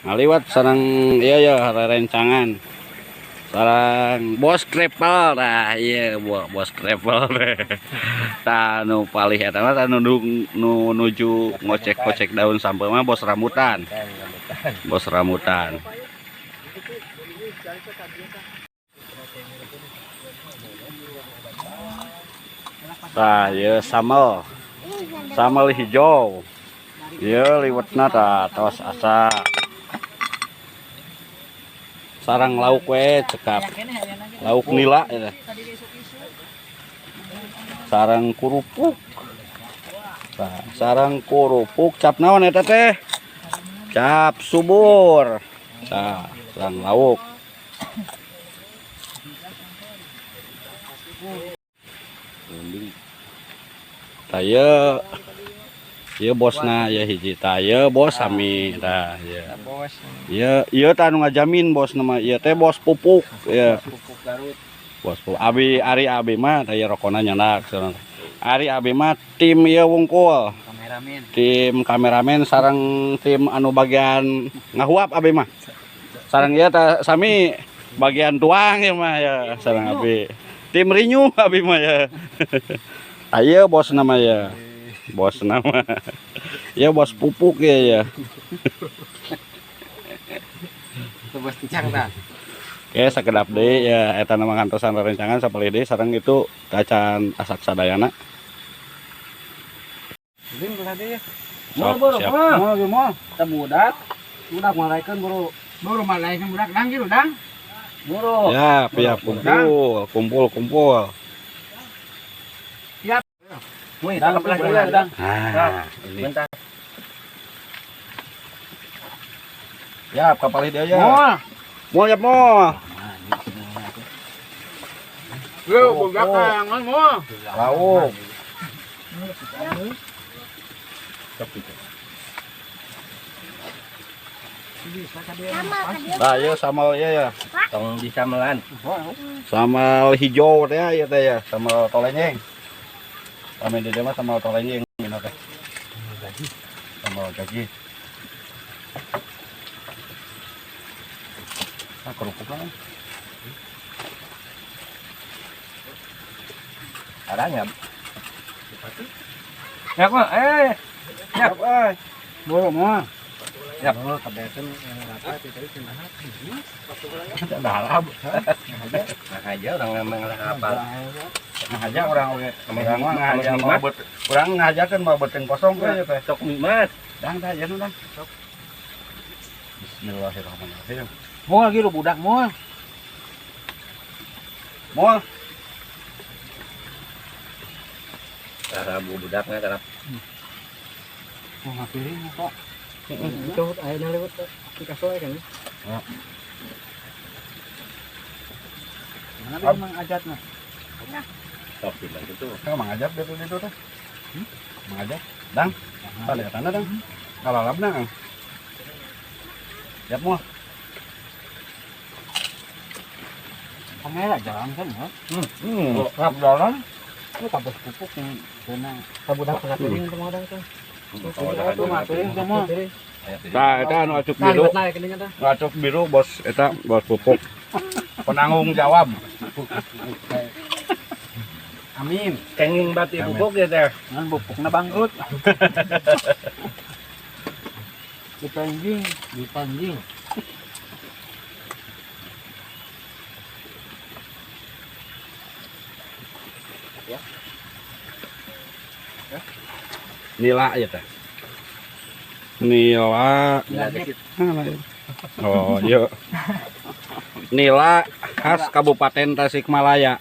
ngaliwat sareng iya ya rencangan sareng bos travel nah iya bos travel tah nu palih eta mah nuju ngocek-ngocek daun sampel mah bos rambutan. Bos rambutan. Tah ieu sambal hijau. Ieu liwetna tah tos asa. Sarang lauk we cekap. Lauk nila ya. Sarang kurupuk. Nah, sarang kurupuk cap naon eta teh? Cap subur. Nah, sarang lauk. Taya ieu bosna ya hiji taya bos sami tah ya. Ieu tah nu ngajamin bos nama ieu teh bos pupuk ya. Bos pupuk ari abi mah taya rokona nyandak. Ari abi mah tim ieu wungkul. Tim kameramen sareng tim anu bagian ngahuap abi mah. Sareng ieu tah sami bagian tuang ya mah ya sareng abi. Tim rinyu abi mah ya. Ayo bos nama ya. Bos nama. Ya bos pupuk ya. Bos tincang tah. Oke sakedap deui ya eta nama ngantosan rerencangan sapalih deui sareng itu kacan asak sadayana. Ini tadi ya. Sok siap. Mau kita budak malaikeun buru malaikeun budak dang gitu dang. Buru. Ya, siap kumpul. Siap. Wih, dalam lagi dang. Nah, ini. Bentar. Siap kapal dia ya. Mau Ya mau. Lu budak kangen mau. Lauk. Nah, ya sambal ya. Tong di samelan. Sambal hijau teh ya teh ya, sambal tolenyeng. Kami di mah sambal tolenyeng mina teh. Sambal gaji. Ah, kerupuk kan. Adanya. Ya kok ya buru mau. Ya buru kebetulan apa tadi kumaha. Dalam. Nah aja orang memang hafal. Nah aja orang orang ngajakeun mah beuteung kosong teh teh. Sok nikmat. Dang tah aya nu dang. Bismillahirrahmanirrahim. Moal gitu budak moal. Moal. Cara budaknya cara. Mau ngapirin kok. Itu ayeuna lewat di kasoe kan. Ya. Mana dia mang ajatna? Sok bilang gitu. Mang ajat dia tuh teh. Mang ajat. Dang. Tah tanda dang. Kalalabna Kang. Siap moal. Kamera jalan kan ya. Rap jalan. Itu kabeh pupuk yang kena kabudak kena piring teh modal tuh. Itu mah piring semua. Tah eta anu acuk biru. Acuk biru bos eta bos pupuk. Penanggung jawab. Amin. Kenging bati pupuk ya teh. Ngan pupukna bangkrut. Dipanjing. Nila ya teh. Nila. Oh, iya. Nila khas Kabupaten Tasikmalaya.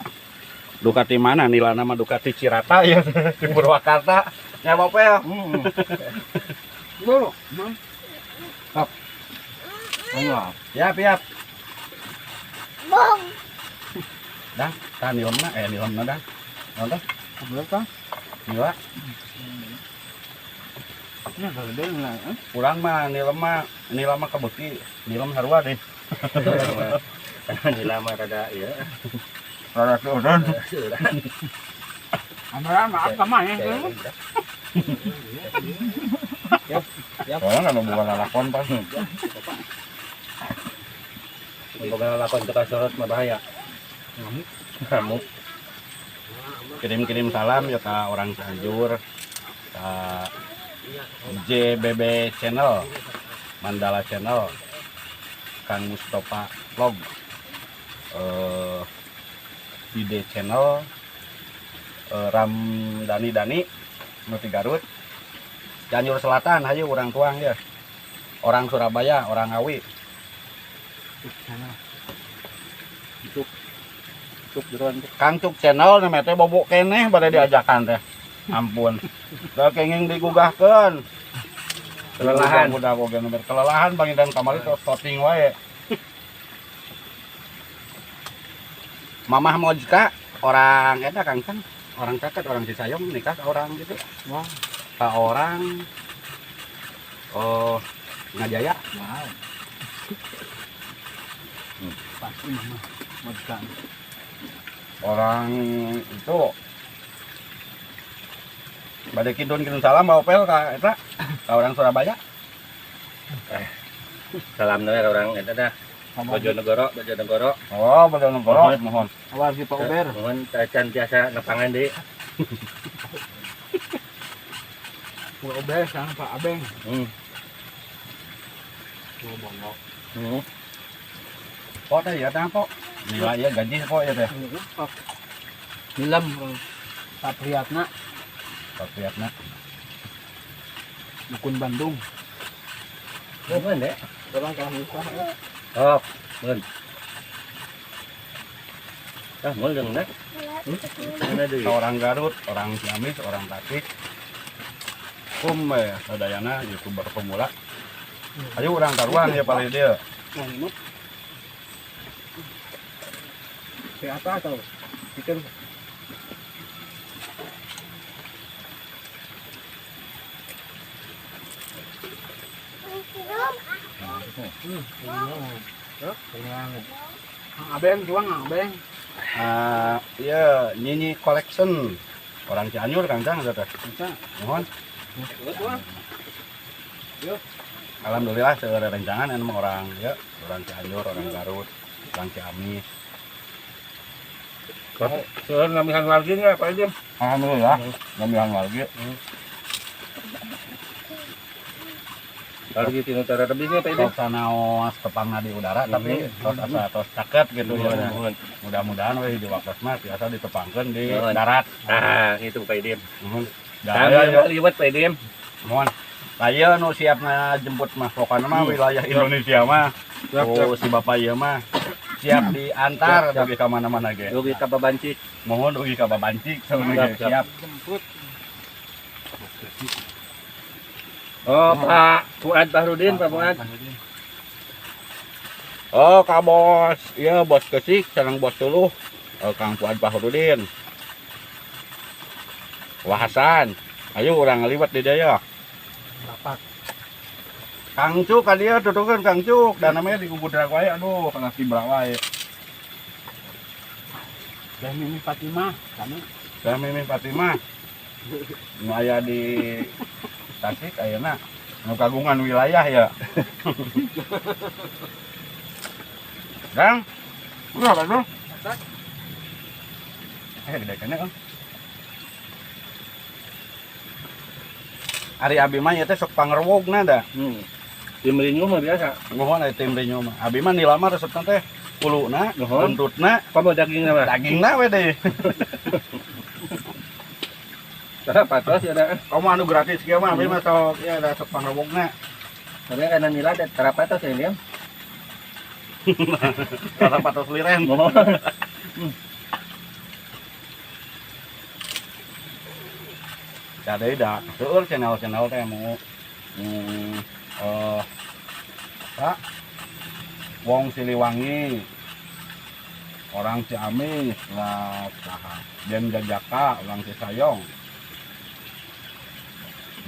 Ducati mana? Nila nama Ducati Cirata ya di Purwakarta. Ya Bapak ya. Buru. Stop. Siap. Bong. Dah, tah nilomna dah. Nonton. Berapa? Nila. Ini gede lah. Kurang mah nila mah kebeki. Nilom sarua deh. Nila mah rada ieu. Rada keudan. Amara maaf ka mah ya. Soalnya kan bukan lalakon pas. Bukan lakon ke sorot mah bahaya. Ngamuk. Kirim-kirim salam ya ke orang Cianjur, ke JBB Channel, Mandala Channel, Kang Mustafa Vlog, Ide Channel, Dani Nuti Garut, Cianjur Selatan, ayo orang tuang ya, orang Surabaya, orang Ngawi. Kang Cuk Channel namanya teh bobok keneh pada diajakan teh. Ampun. Da kenging digugahkeun. Kelelahan udah boga nomor kelelahan pangidan kamari terus shooting wae. Mamah Mojka orang eta Kang Kang, orang Caket, orang Cisayong nikah ke orang gitu. Wah, Ke orang Ngajaya. wow. Pasti mama Mojka. Orang itu badai kidun salam bawa pel ka eta ka orang Surabaya. Salam dari orang eta dah. Bojonegoro. Oh, Bojonegoro mohon. Awal si Pak Uber. Mohon can biasa nepangan deui. Pak Uber sang Pak Abeng. Kok teh ya teh kok. Nilai ya gaji kok ya teh. Nilam Pak Priyatna Patriatna. Dukun Bandung. Oh, mana? Orang kamu usaha. Oh, Mun. Mun jeung na. Mana deui? orang Garut, orang Ciamis, orang Tasik. Sadayana YouTuber pemula. Ayo orang taruhan ya paling dia. Nah, ini. Siapa atau bikin Abeng juang Abeng. Ya Nyinyi Collection. Orang Cianjur Kang Cang ada teh. Mohon. Alhamdulillah segala rencangan emang orang ya, orang Cianjur, orang Garut, orang Ciamis. Soal ngamihan lagi nggak Pak Jim? Alhamdulillah, ngamihan lagi. Kalau gitu utara lebihnya Pak Jim. Tos sanaos tepangna di udara tapi tos asa tos caket gitu ya. Mudah-mudahan we di waktu mah biasa ditepangkeun di darat. Nah, itu Pak Jim. Daya liwat Pak Jim. mohon. Saya nu siapna jemput mah pokoknya mah wilayah Indonesia mah. Oh si Bapak ieu mah siap diantar dugi ka mana-mana ge. Dugi ka Babancik. Mohon dugi ka Babancik saeuneuna ge siap. Oh, Pak Fuad Bahrudin, Pak Fuad. Oh, Kak Bos. Iya, Bos Kesik, sareng Bos Tuluh. Kang Fuad Bahrudin. Wah Hasan. Ayo urang ngaliwat di daya. Bapak. Kang Cuk ka dieu tutukeun Kang Cuk. Dan namanya di Kubudrak wae aduh kana Kibra wae. Dan ini Fatimah, kami. Dah Mimi Fatimah. Nu aya di Tasik ayeuna nu kagungan wilayah ya. Kang. Udah apa tuh? Gede kene Kang. Ari abi mah ieu teh sok pangerwogna da. Tim Ringo mah biasa. Mohon aya tim renyo mah. Abi mah nilamar resepna teh kuluna, buntutna, Kamu dagingnya mah. dagingna we deui. Patos ya ada. Kamu anu gratis kieu mah abi mah sok ya da sok pangerwogna. Tapi kana nila ada terapatos ya dia. Rasa patos liren. Jadi dah, seueur channel-channel teh mau Pak Wong Siliwangi, orang Ciamis lah, Jen Jajaka, orang Cisayong,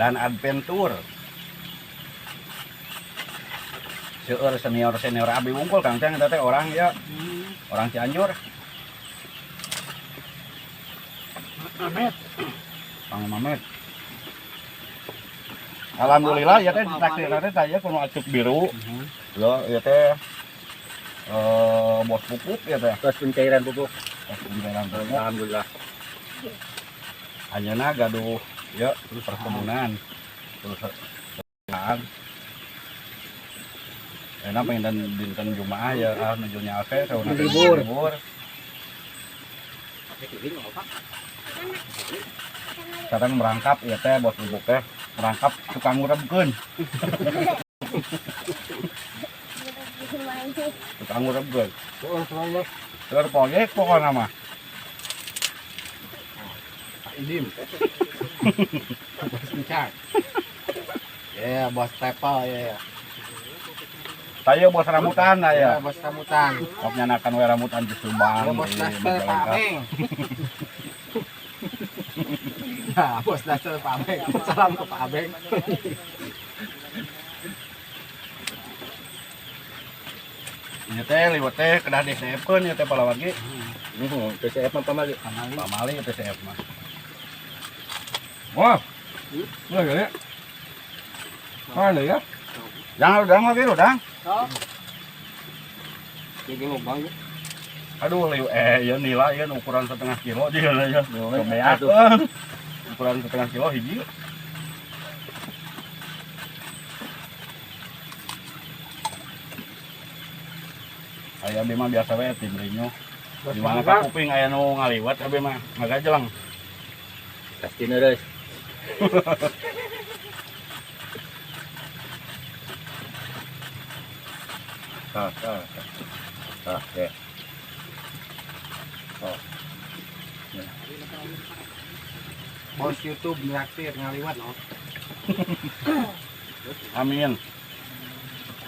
dan Adventure. Seueur senior abi wungkul Kang Cang eta teh orang ya, orang Cianjur. Ahmed. Kang Mamet. Alhamdulillah ya teh ditraktir teh saya kudu acuk biru. Lo ya teh bos pupuk ya teh. Terus pencairan pupuk. Alhamdulillah. Ayeuna gaduh ya terus perkebunan. Terus enak pengen dinten Jumaah ya nujunya ake sauna libur. Sekarang merangkap ya teh bos pupuk teh merangkap tukang ngurebkeun. Tukang ngurebkeun. Terus proyek pokoknya mah. Idim. Bos Pincang. Ya, bos tepal ya. Saya bos rambutan Ya, ya. bos rambutan. Sok nyanakan we rambutan di Subang. Ya, bos di daster Pak Majalengka. Beng. Nah, bos daster Pak Beng. Salam ke Pak Beng. Ieu teh liwat teh kedah DCF-keun ieu teh palawagi. TCF mah pamali. Pamali ieu DCF mah. Wah. Ya. Mana ya? Udang lagi udang. Jadi lubang. Aduh ya nila ya ukuran 1,5 kilo dia ya. Cobeak. Ukuran 1,5 kilo hiji. Aya abdi mah biasa we timrinyo. Di mana ka kuping aya nu ngaliwat abdi mah ngagajelang. Pasti neres. Ya. Bos YouTube nyaktir ngaliwat no. Amin.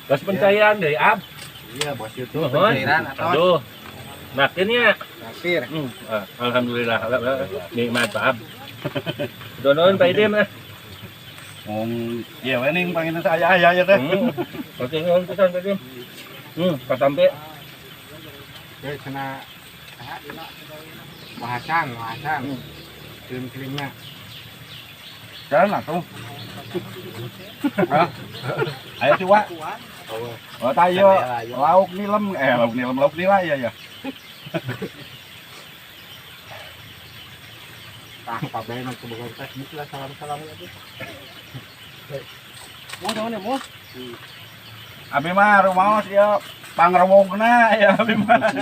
Gas pencairan deh, Ab. Iya, bos YouTube Nuhun. pencairan atau Aduh. Makinnya. nyaktir. Alhamdulillah. Nikmat, Pak Ab. Donon Pak Idim lah. Ngomong iya we ning panggilna saya aya ya teh. Oke, nuhun pisan Pak Idim. Katampe. Ya kena bahasan. Kirim-kirimnya. Jalan atuh. Ayo coba. Oh tayo lauk nila ya. Pak Beng mah kebukan teknik lah salam-salam lagi. Bos. Abi mah rumaos ya pangrewogna ya abi mah.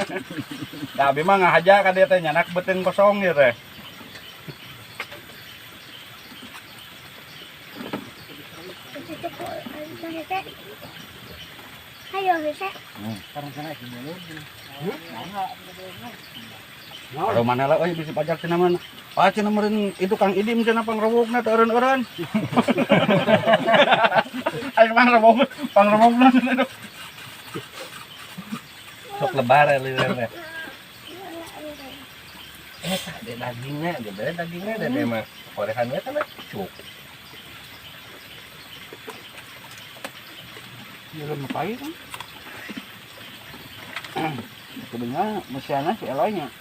Da abi mah ngahaja ka dieu teh nyanak beuteung kosong ieu teh. Ayo, Hese. Sekarang sana dulu. Aro mana lah euy bisi pajak cenah mana. Ah cenah meureun itu Kang Idim cenah pangrewogna teh eureun-eureun. Ayo pangrewogna cenah. Sok lebaran lihat. Ada dagingnya, ada memang korehannya kan cuk. Belum ngapain kan? Sebenarnya mesiana si Eloynya.